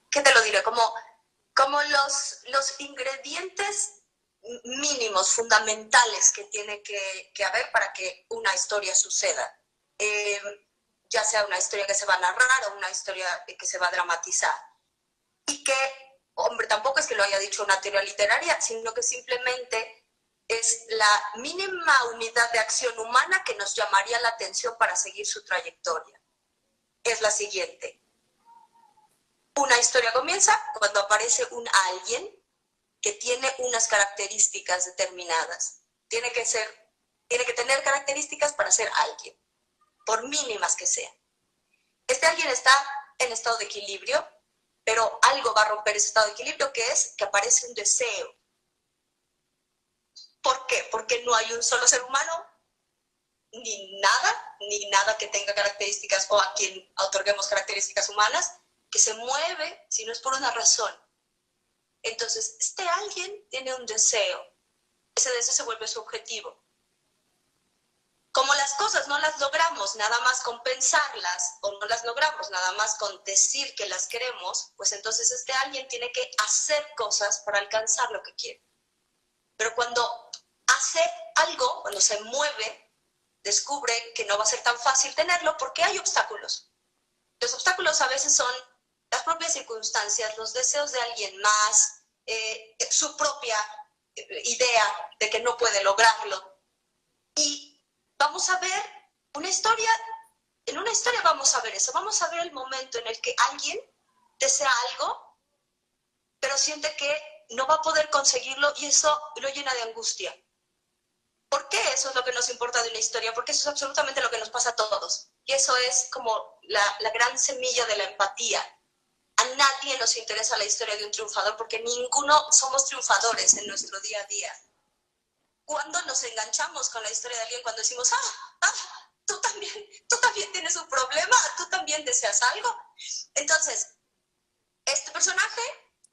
¿qué te lo diré? Como los ingredientes mínimos, fundamentales que tiene que haber para que una historia suceda. Ya sea una historia que se va a narrar o una historia que se va a dramatizar. Y que, hombre, tampoco es que lo haya dicho una teoría literaria, sino que simplemente es la mínima unidad de acción humana que nos llamaría la atención para seguir su trayectoria. Es la siguiente. Una historia comienza cuando aparece un alguien que tiene unas características determinadas. Tiene que tener características para ser alguien, por mínimas que sean. Este alguien está en estado de equilibrio, pero algo va a romper ese estado de equilibrio, que es que aparece un deseo. ¿Por qué? Porque no hay un solo ser humano, ni nada que tenga características o a quien otorguemos características humanas, que se mueve si no es por una razón. Entonces, este alguien tiene un deseo. Ese deseo se vuelve su objetivo. Como las cosas no las logramos nada más con pensarlas, o no las logramos nada más con decir que las queremos, pues entonces este alguien tiene que hacer cosas para alcanzar lo que quiere. Pero cuando hace algo, cuando se mueve, descubre que no va a ser tan fácil tenerlo porque hay obstáculos. Los obstáculos a veces son las propias circunstancias, los deseos de alguien más, su propia idea de que no puede lograrlo. Y vamos a ver en una historia vamos a ver eso, vamos a ver el momento en el que alguien desea algo, pero siente que no va a poder conseguirlo y eso lo llena de angustia. ¿Por qué eso es lo que nos importa de una historia? Porque eso es absolutamente lo que nos pasa a todos. Y eso es como la gran semilla de la empatía. A nadie nos interesa la historia de un triunfador porque ninguno somos triunfadores en nuestro día a día. Cuando nos enganchamos con la historia de alguien, cuando decimos, tú también tienes un problema, tú también deseas algo. Entonces, este personaje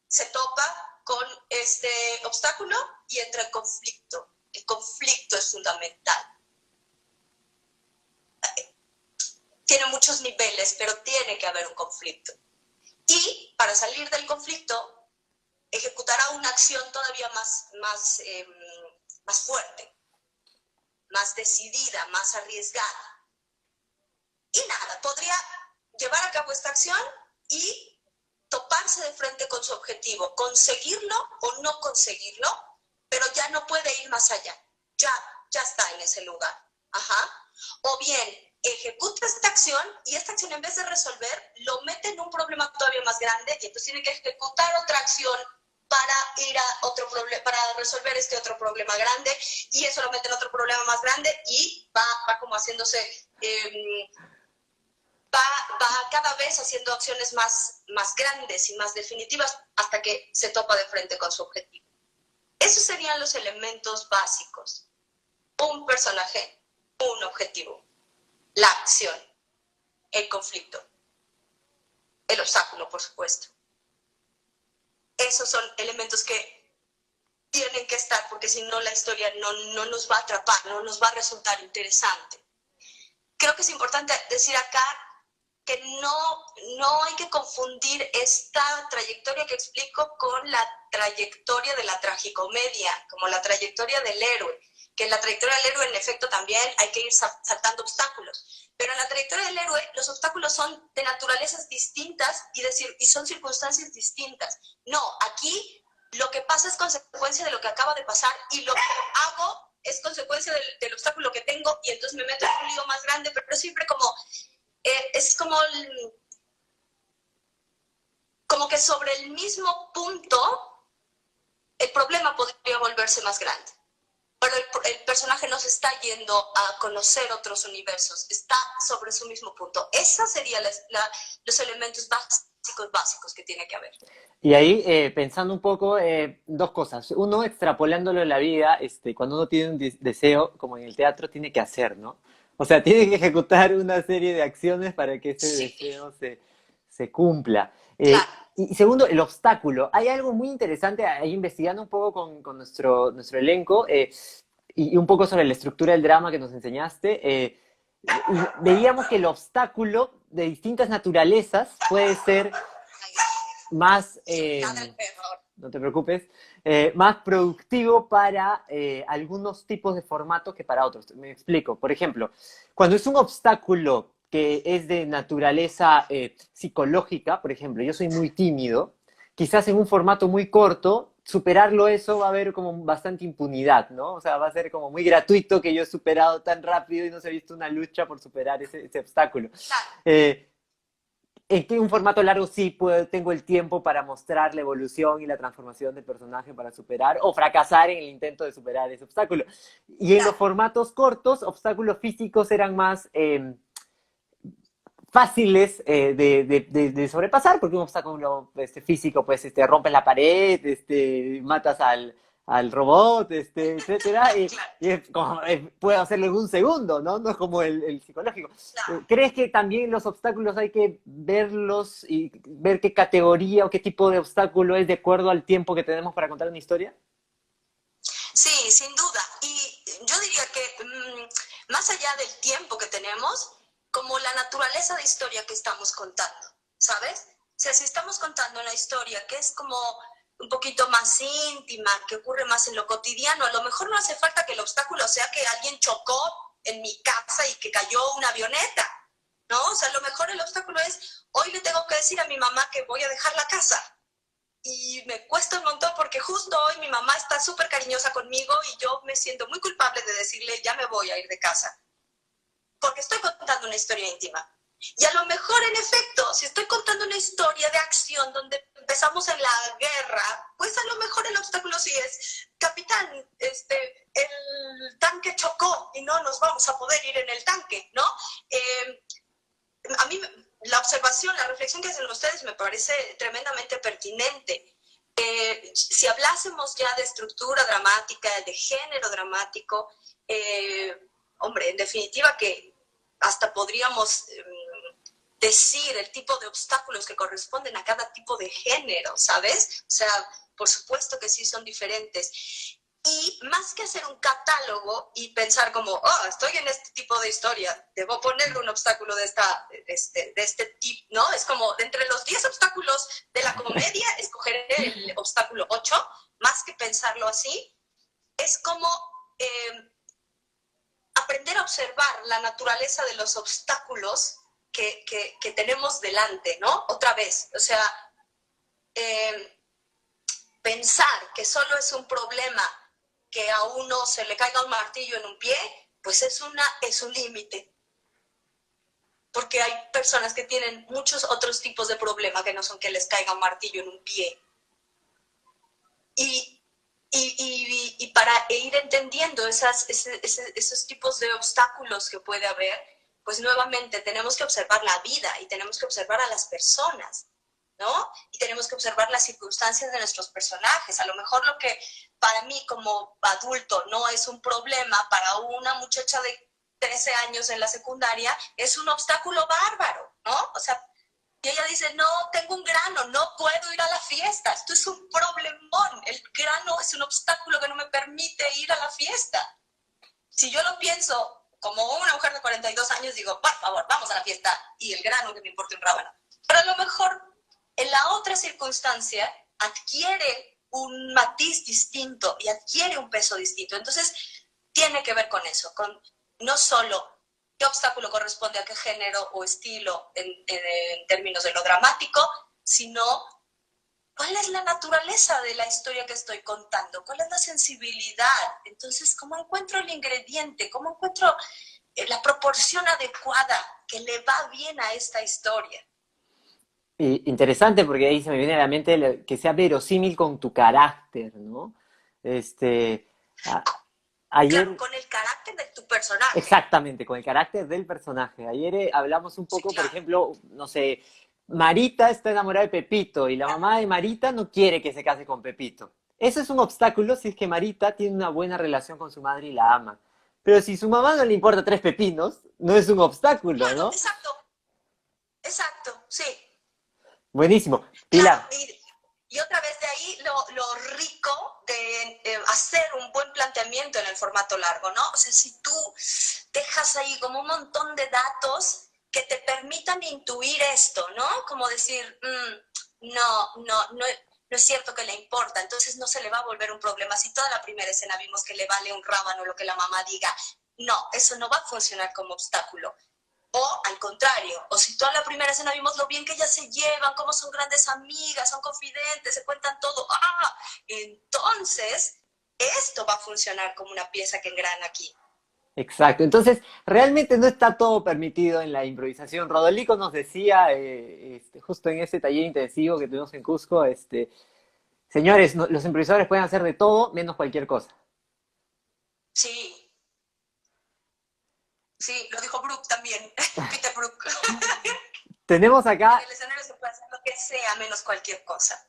se topa con este obstáculo y entra en conflicto. El conflicto es fundamental. Tiene muchos niveles, pero tiene que haber un conflicto. Y para salir del conflicto, ejecutará una acción todavía más fuerte, más decidida, más arriesgada. Y nada, podría llevar a cabo esta acción y toparse de frente con su objetivo, conseguirlo o no conseguirlo, pero ya no puede ir más allá, ya está en ese lugar. O bien ejecuta esta acción y esta acción en vez de resolver, lo mete en un problema todavía más grande y entonces tiene que ejecutar otra acción para ir a otro problema, para resolver este otro problema grande y eso lo mete en otro problema más grande y va como haciéndose, va cada vez haciendo acciones más grandes y más definitivas hasta que se topa de frente con su objetivo. Esos serían los elementos básicos. Un personaje, un objetivo, la acción, el conflicto, el obstáculo, por supuesto. Esos son elementos que tienen que estar, porque si no la historia no nos va a atrapar, no nos va a resultar interesante. Creo que es importante decir acá que no hay que confundir esta trayectoria que explico con la trayectoria de la tragicomedia, como la trayectoria del héroe, que en la trayectoria del héroe en efecto también hay que ir saltando obstáculos, pero en la trayectoria del héroe los obstáculos son de naturalezas distintas y son circunstancias distintas. No, aquí lo que pasa es consecuencia de lo que acaba de pasar y lo que hago es consecuencia del obstáculo que tengo y entonces me meto en un lío más grande, pero siempre como es como que sobre el mismo punto el problema podría volverse más grande. Pero el personaje no se está yendo a conocer otros universos, está sobre su mismo punto. Esos serían los elementos básicos que tiene que haber. Y ahí, pensando un poco, dos cosas. Uno, extrapolándolo en la vida, cuando uno tiene un deseo, como en el teatro, tiene que hacer, ¿no? O sea, tiene que ejecutar una serie de acciones para que ese deseo se cumpla. Claro. Y segundo, el obstáculo. Hay algo muy interesante ahí investigando un poco con nuestro elenco y un poco sobre la estructura del drama que nos enseñaste. Y veíamos que el obstáculo de distintas naturalezas puede ser más, no te preocupes, más productivo para algunos tipos de formatos que para otros. Me explico. Por ejemplo, cuando es un obstáculo que es de naturaleza psicológica, por ejemplo, yo soy muy tímido, quizás en un formato muy corto, superarlo eso va a haber como bastante impunidad, ¿no? O sea, va a ser como muy gratuito que yo he superado tan rápido y no se ha visto una lucha por superar ese obstáculo. En un formato largo sí tengo el tiempo para mostrar la evolución y la transformación del personaje para superar o fracasar en el intento de superar ese obstáculo. Y en los formatos cortos, obstáculos físicos eran más fáciles de sobrepasar, porque un obstáculo físico, pues rompes la pared, matas al robot, etcétera, y es como, puede hacerlo en un segundo, ¿no? No es como el psicológico. ¿Crees que también los obstáculos hay que verlos y ver qué categoría o qué tipo de obstáculo es de acuerdo al tiempo que tenemos para contar una historia? Sí, sin duda. Y yo diría que más allá del tiempo que tenemos, como la naturaleza de historia que estamos contando, ¿sabes? O sea, si estamos contando una historia que es como un poquito más íntima, que ocurre más en lo cotidiano, a lo mejor no hace falta que el obstáculo sea que alguien chocó en mi casa y que cayó una avioneta, ¿no? O sea, a lo mejor el obstáculo es, hoy le tengo que decir a mi mamá que voy a dejar la casa. Y me cuesta un montón porque justo hoy mi mamá está súper cariñosa conmigo y yo me siento muy culpable de decirle, ya me voy a ir de casa. Porque estoy contando una historia íntima. Y a lo mejor, en efecto, si estoy contando una historia de acción donde empezamos en la guerra, pues a lo mejor el obstáculo sí es, capitán, el tanque chocó y no nos vamos a poder ir en el tanque, ¿no? A mí la observación, la reflexión que hacen ustedes me parece tremendamente pertinente. Si hablásemos ya de estructura dramática, de género dramático, hombre, en definitiva que hasta podríamos decir el tipo de obstáculos que corresponden a cada tipo de género, ¿sabes? O sea, por supuesto que sí son diferentes. Y más que hacer un catálogo y pensar como, oh, estoy en este tipo de historia, debo ponerle un obstáculo de este tipo, ¿no? Es como, de entre los 10 obstáculos de la comedia, escogeré el obstáculo 8, más que pensarlo así, es como aprender a observar la naturaleza de los obstáculos que tenemos delante, ¿no? Otra vez, o sea, pensar que solo es un problema que a uno se le caiga un martillo en un pie, pues es un límite. porque hay personas que tienen muchos otros tipos de problemas que no son que les caiga un martillo en un pie. Y para ir entendiendo esos tipos de obstáculos que puede haber, pues nuevamente tenemos que observar la vida y tenemos que observar a las personas, ¿no? Y tenemos que observar las circunstancias de nuestros personajes. A lo mejor lo que para mí como adulto no es un problema, para una muchacha de 13 años en la secundaria es un obstáculo bárbaro, ¿no? O sea, y ella dice, no, tengo un grano, no puedo ir a la fiesta. Esto es un problemón. El grano es un obstáculo que no me permite ir a la fiesta. Si yo lo pienso como una mujer de 42 años, digo, por favor, vamos a la fiesta. Y el grano que me importa un rábano. Pero a lo mejor en la otra circunstancia adquiere un matiz distinto y adquiere un peso distinto. Entonces, tiene que ver con eso, con no solo qué obstáculo corresponde a qué género o estilo en términos de lo dramático, sino cuál es la naturaleza de la historia que estoy contando, cuál es la sensibilidad. Entonces, ¿cómo encuentro el ingrediente? ¿Cómo encuentro la proporción adecuada que le va bien a esta historia? Interesante porque ahí se me viene a la mente que sea verosímil con tu carácter, ¿no? Este, a- Claro, ayer, con el carácter de tu personaje. exactamente, con el carácter del personaje. Ayer hablamos un Sí, poco, por claro. ejemplo, no sé, Marita está enamorada de Pepito y la mamá de Marita no quiere que se case con Pepito. Eso es un obstáculo si es que Marita tiene una buena relación con su madre y la ama. Pero si su mamá no le importa tres pepinos, no es un obstáculo, Claro, ¿no? exacto, exacto, sí. Buenísimo. Claro, Pilar, y otra vez de ahí lo rico de hacer un buen planteamiento en el formato largo, ¿no? O sea, si tú dejas ahí como un montón de datos que te permitan intuir esto, ¿no? Como decir, no es cierto que le importa, entonces no se le va a volver un problema. Si toda la primera escena vimos que le vale un rábano lo que la mamá diga, no, eso no va a funcionar como obstáculo. O al contrario, o si toda la primera escena vimos lo bien que ellas se llevan, cómo son grandes amigas, son confidentes, se cuentan todo, entonces esto va a funcionar como una pieza que engrana aquí. exacto. Entonces, realmente no está todo permitido en la improvisación. Rodolico nos decía, justo en ese taller intensivo que tuvimos en Cusco, señores, los improvisadores pueden hacer de todo menos cualquier cosa. Sí, sí, lo dijo Brook también, Peter Brook. Tenemos En acá, el escenario se puede hacer lo que sea menos cualquier cosa.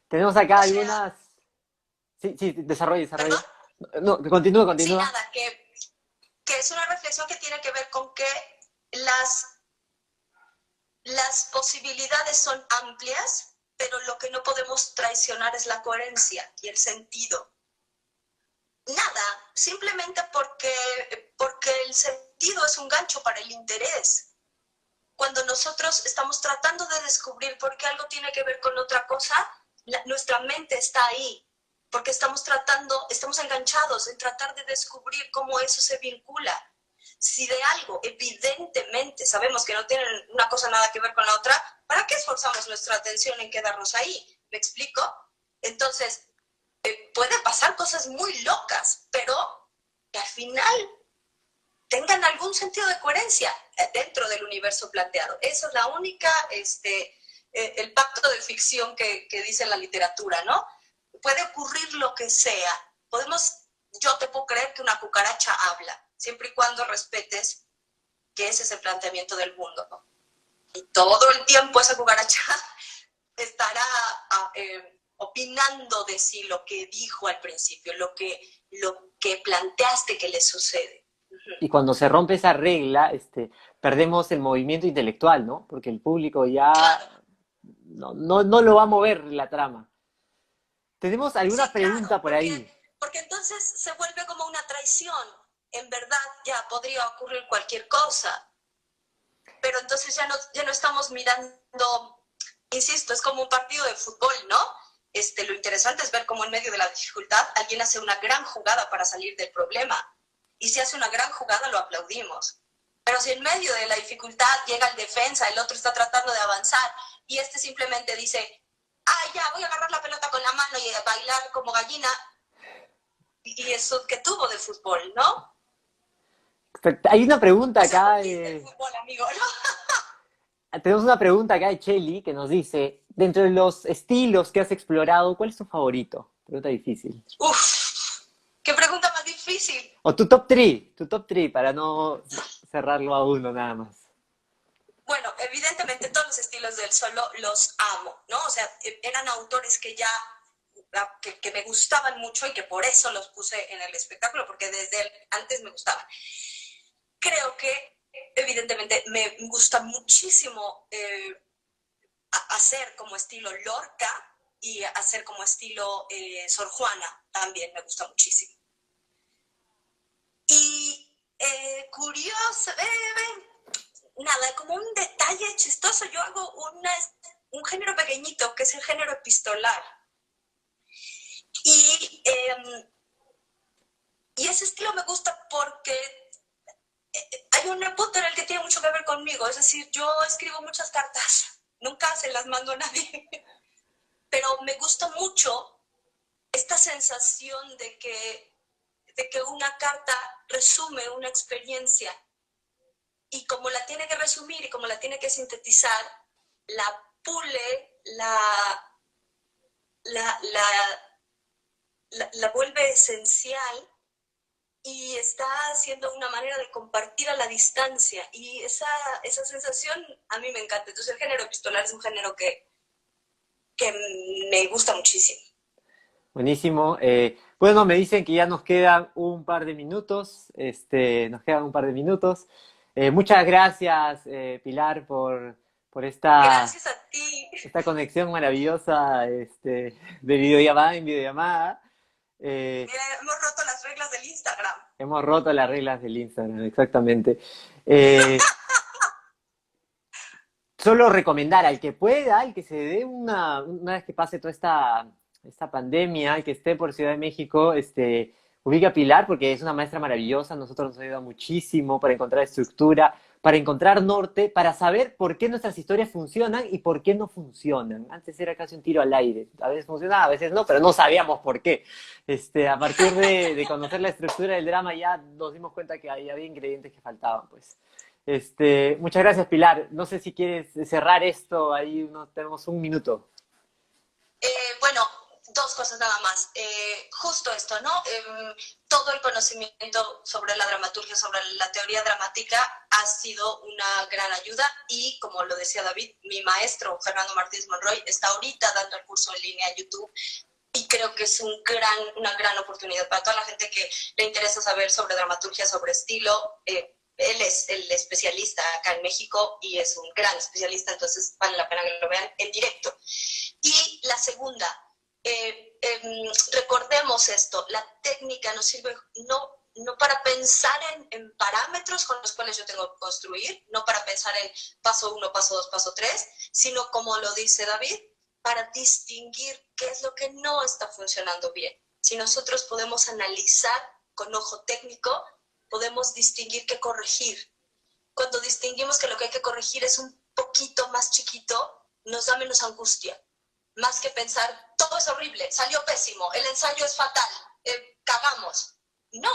tenemos acá O sea, algunas. Sí, sí, desarrolle, desarrolle. perdón, No, continúa, sí, continúa. nada, que es una reflexión que tiene que ver con que las las posibilidades son amplias, pero lo que no podemos traicionar es la coherencia y el sentido. Nada, simplemente porque el sentido es un gancho para el interés. Cuando nosotros estamos tratando de descubrir por qué algo tiene que ver con otra cosa, nuestra mente está ahí, porque estamos enganchados en tratar de descubrir cómo eso se vincula. Si de algo evidentemente sabemos que no tienen una cosa nada que ver con la otra, ¿para qué esforzamos nuestra atención en quedarnos ahí? ¿Me explico? Entonces, pueden pasar cosas muy locas, pero que al final tengan algún sentido de coherencia dentro del universo planteado. Esa es la única, el pacto de ficción que dice la literatura, ¿no? Puede ocurrir lo que sea. Yo te puedo creer que una cucaracha habla, siempre y cuando respetes que ese es el planteamiento del mundo, ¿no? Y todo el tiempo esa cucaracha estará opinando de sí lo que dijo al principio, lo que planteaste que le sucede. Y cuando se rompe esa regla, perdemos el movimiento intelectual, ¿no? Porque el público ya Claro, no lo va a mover la trama. Tenemos alguna sí, pregunta claro, por ahí. porque entonces se vuelve como una traición. En verdad ya podría ocurrir cualquier cosa, pero entonces ya no estamos mirando, insisto, es como un partido de fútbol, ¿no? Lo interesante es ver cómo en medio de la dificultad alguien hace una gran jugada para salir del problema. Y si hace una gran jugada, lo aplaudimos. Pero si en medio de la dificultad llega el defensa, el otro está tratando de avanzar y simplemente dice, ya, voy a agarrar la pelota con la mano y a bailar como gallina, y eso que tuvo de fútbol, ¿no? Hay una pregunta O sea, acá, volviste el fútbol, amigo, ¿no? tenemos una pregunta acá de Chelly que nos dice, dentro de los estilos que has explorado, ¿cuál es tu favorito? Pregunta difícil. Uf, qué pregunta más difícil. O tu top 3 para no cerrarlo a uno nada más. Bueno, evidentemente todos los estilos del solo los amo, ¿no? O sea, eran autores que ya que me gustaban mucho y que por eso los puse en el espectáculo, porque desde antes me gustaban. Creo que evidentemente me gusta muchísimo hacer como estilo Lorca y hacer como estilo Sor Juana, también me gusta muchísimo. Y curioso, nada, como un detalle chistoso, yo hago un género pequeñito que es el género epistolar. Y ese estilo me gusta porque hay un punto en el que tiene mucho que ver conmigo, es decir, yo escribo muchas cartas, nunca se las mando a nadie, pero me gusta mucho esta sensación de que una carta resume una experiencia y como la tiene que resumir y como la tiene que sintetizar, la pule, la vuelve esencial y está haciendo una manera de compartir a la distancia y esa sensación a mí me encanta. Entonces el género epistolar es un género que me gusta muchísimo. Buenísimo. Bueno, me dicen que ya nos quedan un par de minutos. Nos quedan un par de minutos. Muchas gracias, Pilar, por Gracias a ti. esta conexión maravillosa de videollamada en videollamada. Mira, hemos roto las reglas del Instagram. Hemos roto las reglas del Instagram, exactamente. Solo recomendar al que pueda, al que se dé una vez que pase toda esta pandemia, al que esté por Ciudad de México, ubica a Pilar porque es una maestra maravillosa, nosotros nos ayuda muchísimo para encontrar estructura, para encontrar norte, para saber por qué nuestras historias funcionan y por qué no funcionan. Antes era casi un tiro al aire, a veces funcionaba, a veces no, pero no sabíamos por qué. A partir de conocer la estructura del drama ya nos dimos cuenta que había ingredientes que faltaban, pues. Muchas gracias, Pilar. No sé si quieres cerrar esto, ahí tenemos un minuto. Bueno, dos cosas nada más. Justo esto, ¿no? Todo el conocimiento sobre la dramaturgia, sobre la teoría dramática ha sido una gran ayuda y, como lo decía David, mi maestro, Fernando Martínez Monroy, está ahorita dando el curso en línea en YouTube y creo que es una gran oportunidad para toda la gente que le interesa saber sobre dramaturgia, sobre estilo. Él es el especialista acá en México y es un gran especialista, entonces vale la pena que lo vean en directo. Y la segunda, recordemos esto, la técnica nos sirve no para pensar en parámetros con los cuales yo tengo que construir, no para pensar en paso 1, paso 2, paso 3, sino como lo dice David, para distinguir qué es lo que no está funcionando bien. Si nosotros podemos analizar con ojo técnico, podemos distinguir qué corregir. Cuando distinguimos que lo que hay que corregir es un poquito más chiquito, nos da menos angustia. Más que pensar, todo es horrible, salió pésimo, el ensayo es fatal, cagamos. No,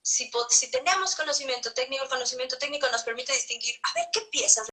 si tenemos conocimiento técnico, el conocimiento técnico nos permite distinguir, a ver, ¿qué piezas